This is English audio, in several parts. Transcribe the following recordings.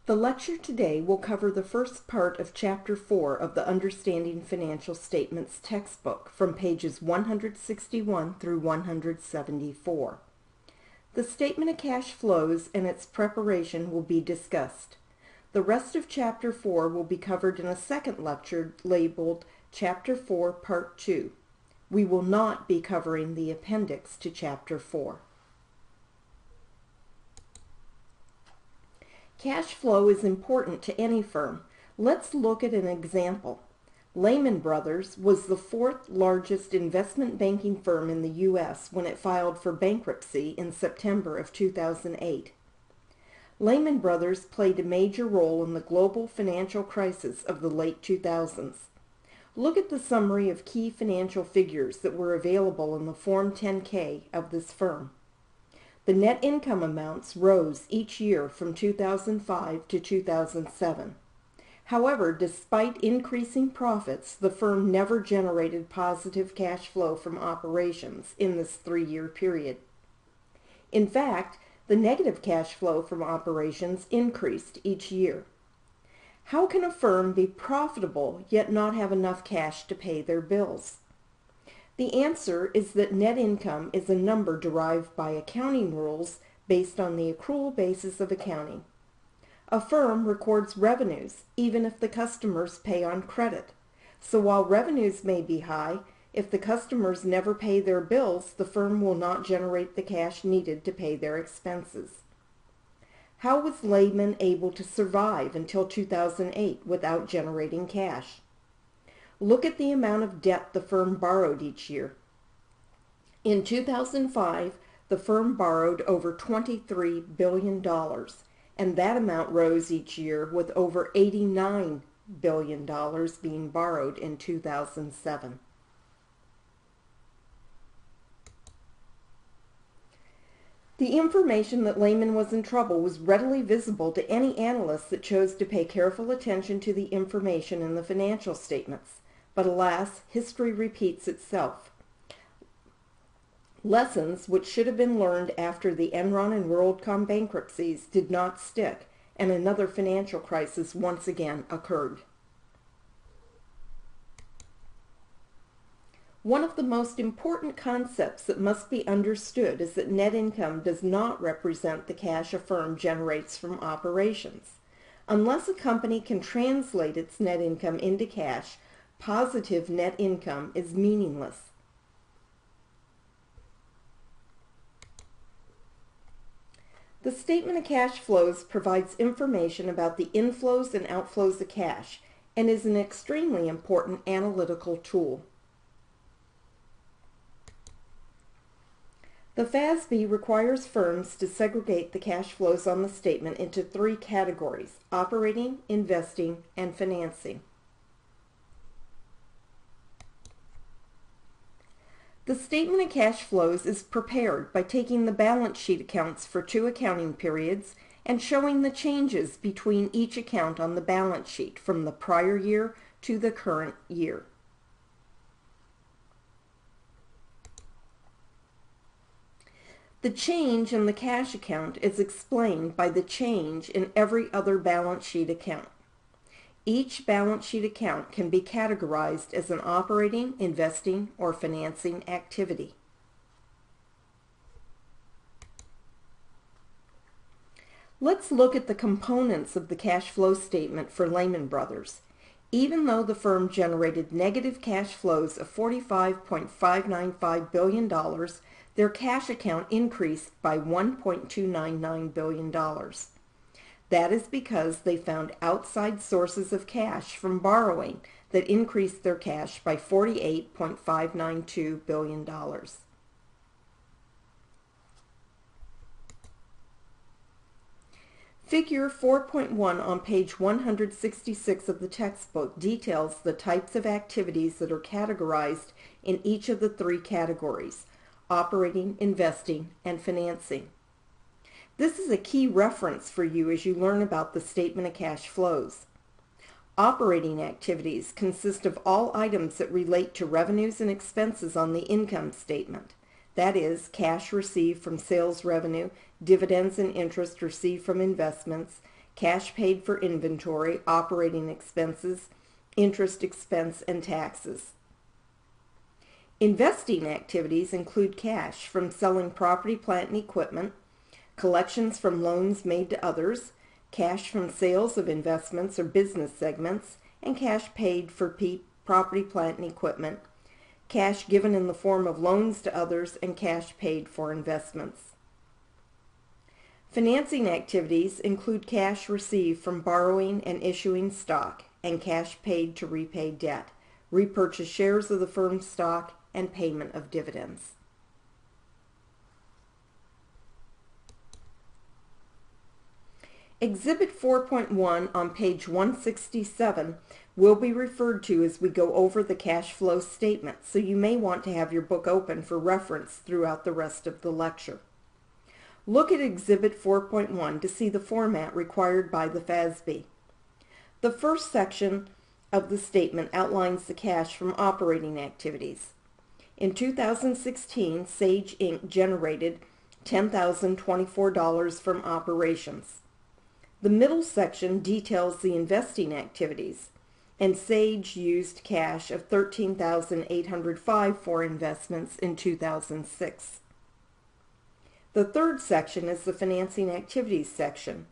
The lecture today will cover the first part of Chapter 4 of the Understanding Financial Statements textbook from pages 161 through 174. The statement of cash flows and its preparation will be discussed. The rest of Chapter 4 will be covered in a second lecture labeled Chapter 4 Part 2. We will not be covering the appendix to Chapter 4. Cash flow is important to any firm. Let's look at an example. Lehman Brothers was the fourth largest investment banking firm in the U.S. when it filed for bankruptcy in September of 2008. Lehman Brothers played a major role in the global financial crisis of the late 2000s. Look at the summary of key financial figures that were available in the Form 10-K of this firm. The net income amounts rose each year from 2005 to 2007. However, despite increasing profits, the firm never generated positive cash flow from operations in this three-year period. In fact, the negative cash flow from operations increased each year. How can a firm be profitable yet not have enough cash to pay their bills? The answer is that net income is a number derived by accounting rules based on the accrual basis of accounting. A firm records revenues even if the customers pay on credit. So while revenues may be high, if the customers never pay their bills, the firm will not generate the cash needed to pay their expenses. How was Lehman able to survive until 2008 without generating cash? Look at the amount of debt the firm borrowed each year. In 2005, the firm borrowed over $23 billion, and that amount rose each year with over $89 billion being borrowed in 2007. The information that Lehman was in trouble was readily visible to any analyst that chose to pay careful attention to the information in the financial statements. But alas, history repeats itself. Lessons which should have been learned after the Enron and WorldCom bankruptcies did not stick, and another financial crisis once again occurred. One of the most important concepts that must be understood is that net income does not represent the cash a firm generates from operations. Unless a company can translate its net income into cash, positive net income is meaningless. The statement of cash flows provides information about the inflows and outflows of cash and is an extremely important analytical tool. The FASB requires firms to segregate the cash flows on the statement into three categories: operating, investing, and financing. The statement of cash flows is prepared by taking the balance sheet accounts for two accounting periods and showing the changes between each account on the balance sheet from the prior year to the current year. The change in the cash account is explained by the change in every other balance sheet account. Each balance sheet account can be categorized as an operating, investing, or financing activity. Let's look at the components of the cash flow statement for Lehman Brothers. Even though the firm generated negative cash flows of $45.595 billion, their cash account increased by $1.299 billion. That is because they found outside sources of cash from borrowing that increased their cash by $48.592 billion. Figure 4.1 on page 166 of the textbook details the types of activities that are categorized in each of the three categories: operating, investing, and financing. This is a key reference for you as you learn about the statement of cash flows. Operating activities consist of all items that relate to revenues and expenses on the income statement. That is, cash received from sales revenue, dividends and interest received from investments, cash paid for inventory, operating expenses, interest expense, and taxes. Investing activities include cash from selling property, plant, and equipment, collections from loans made to others, cash from sales of investments or business segments, and cash paid for property, plant, and equipment, cash given in the form of loans to others, and cash paid for investments. Financing activities include cash received from borrowing and issuing stock, and cash paid to repay debt, repurchase shares of the firm's stock, and payment of dividends. Exhibit 4.1 on page 167 will be referred to as we go over the cash flow statement, so you may want to have your book open for reference throughout the rest of the lecture. Look at Exhibit 4.1 to see the format required by the FASB. The first section of the statement outlines the cash from operating activities. In 2016, Sage Inc. generated $10,024 from operations. The middle section details the investing activities, and Sage used cash of $13,805 for investments in 2006. The third section is the financing activities section,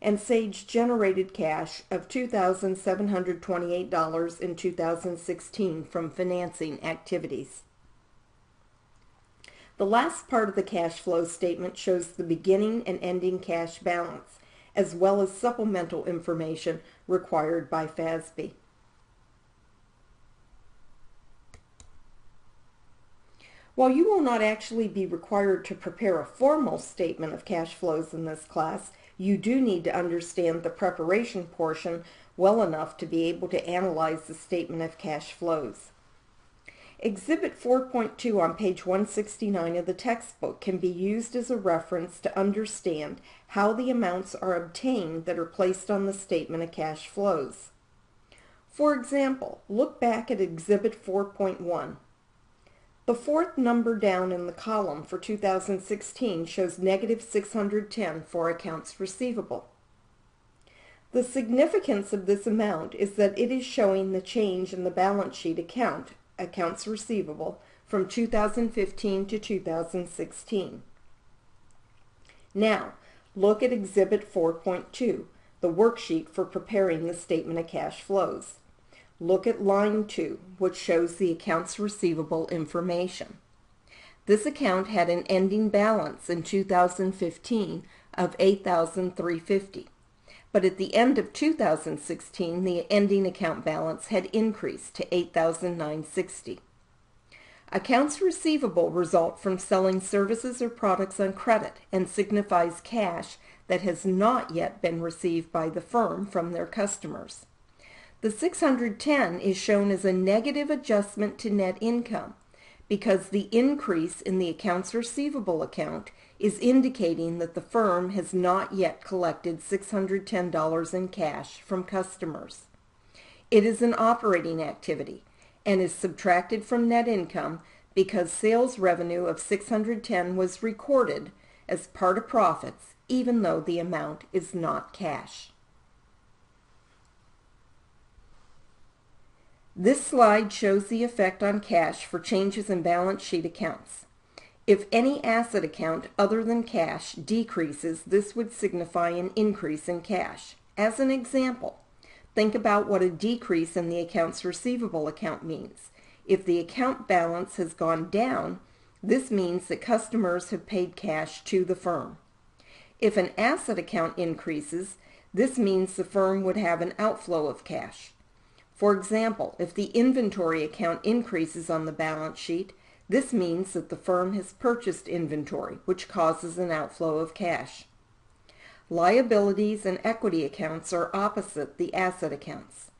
and Sage generated cash of $2,728 in 2016 from financing activities. The last part of the cash flow statement shows the beginning and ending cash balance, as well as supplemental information required by FASB. While you will not actually be required to prepare a formal statement of cash flows in this class, you do need to understand the preparation portion well enough to be able to analyze the statement of cash flows. Exhibit 4.2 on page 169 of the textbook can be used as a reference to understand how the amounts are obtained that are placed on the statement of cash flows. For example, look back at Exhibit 4.1. The fourth number down in the column for 2016 shows negative $610 for accounts receivable. The significance of this amount is that it is showing the change in the balance sheet accounts receivable, from 2015 to 2016. Now, look at Exhibit 4.2, the worksheet for preparing the statement of cash flows. Look at line 2, which shows the accounts receivable information. This account had an ending balance in 2015 of $8,350, but at the end of 2016, the ending account balance had increased to $8,960. Accounts receivable result from selling services or products on credit and signifies cash that has not yet been received by the firm from their customers. The $610 is shown as a negative adjustment to net income because the increase in the accounts receivable account is indicating that the firm has not yet collected $610 in cash from customers. It is an operating activity and is subtracted from net income because sales revenue of $610 was recorded as part of profits, even though the amount is not cash. This slide shows the effect on cash for changes in balance sheet accounts. If any asset account other than cash decreases, this would signify an increase in cash. As an example, think about what a decrease in the accounts receivable account means. If the account balance has gone down, this means that customers have paid cash to the firm. If an asset account increases, this means the firm would have an outflow of cash. For example, if the inventory account increases on the balance sheet, this means that the firm has purchased inventory, which causes an outflow of cash. Liabilities and equity accounts are opposite the asset accounts.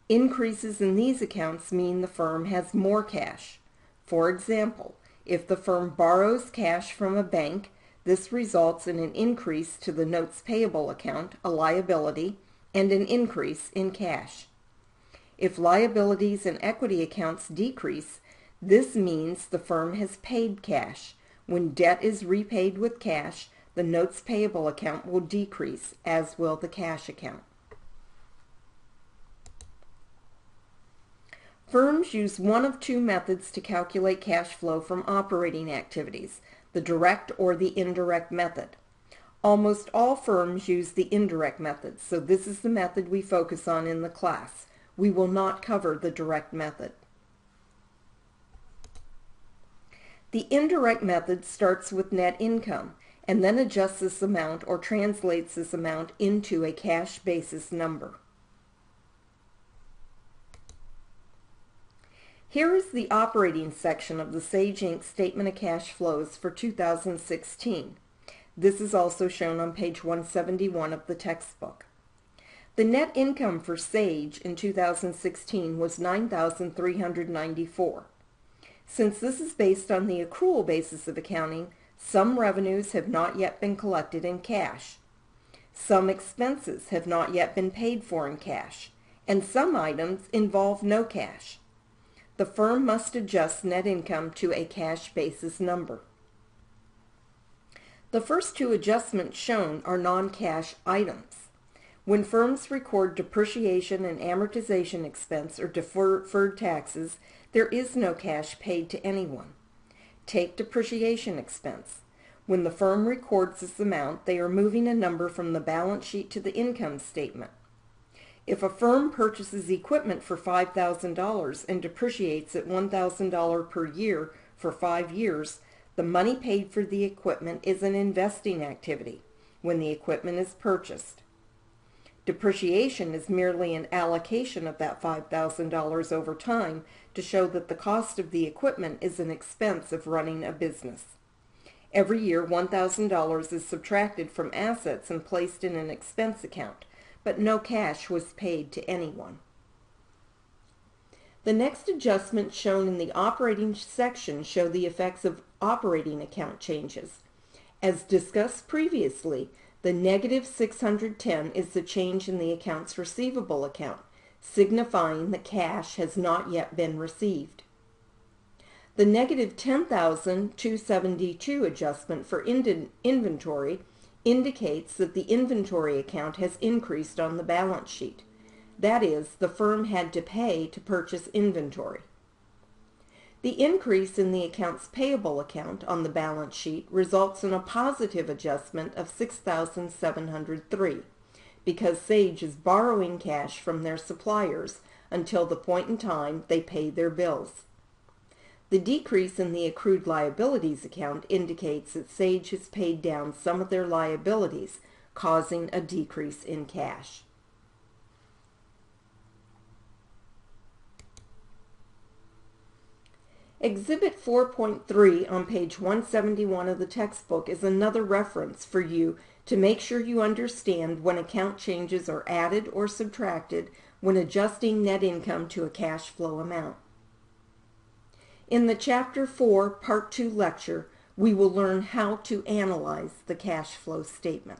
Increases in these accounts mean the firm has more cash. For example, if the firm borrows cash from a bank, this results in an increase to the notes payable account, a liability, and an increase in cash. If liabilities and equity accounts decrease, this means the firm has paid cash. When debt is repaid with cash, The notes payable account will decrease, as will the cash account. Firms use one of two methods to calculate cash flow from operating activities, the direct or the indirect method. Almost all firms use the indirect method, so this is the method we focus on in the class. We will not cover the direct method. The indirect method starts with net income and then adjusts this amount or translates this amount into a cash basis number. Here is the operating section of the Sage Inc. Statement of Cash Flows for 2016. This is also shown on page 171 of the textbook. The net income for Sage in 2016 was $9,394. Since this is based on the accrual basis of accounting, some revenues have not yet been collected in cash. Some expenses have not yet been paid for in cash, and some items involve no cash. The firm must adjust net income to a cash basis number. The first two adjustments shown are non-cash items. When firms record depreciation and amortization expense or deferred taxes, there is no cash paid to anyone. Take depreciation expense. When the firm records this amount, they are moving a number from the balance sheet to the income statement. If a firm purchases equipment for $5,000 and depreciates at $1,000 per year for 5 years, the money paid for the equipment is an investing activity when the equipment is purchased. Depreciation is merely an allocation of that $5,000 over time to show that the cost of the equipment is an expense of running a business. Every year, $1,000 is subtracted from assets and placed in an expense account, but no cash was paid to anyone. The next adjustments shown in the operating section show the effects of operating account changes. As discussed previously, the negative $610 is the change in the accounts receivable account, signifying that cash has not yet been received. The negative $10,272 adjustment for inventory indicates that the inventory account has increased on the balance sheet. That is, the firm had to pay to purchase inventory. The increase in the accounts payable account on the balance sheet results in a positive adjustment of $6,703 because Sage is borrowing cash from their suppliers until the point in time they pay their bills. The decrease in the accrued liabilities account indicates that Sage has paid down some of their liabilities, causing a decrease in cash. Exhibit 4.3 on page 171 of the textbook is another reference for you to make sure you understand when account changes are added or subtracted when adjusting net income to a cash flow amount. In the Chapter 4, Part 2 lecture, we will learn how to analyze the cash flow statement.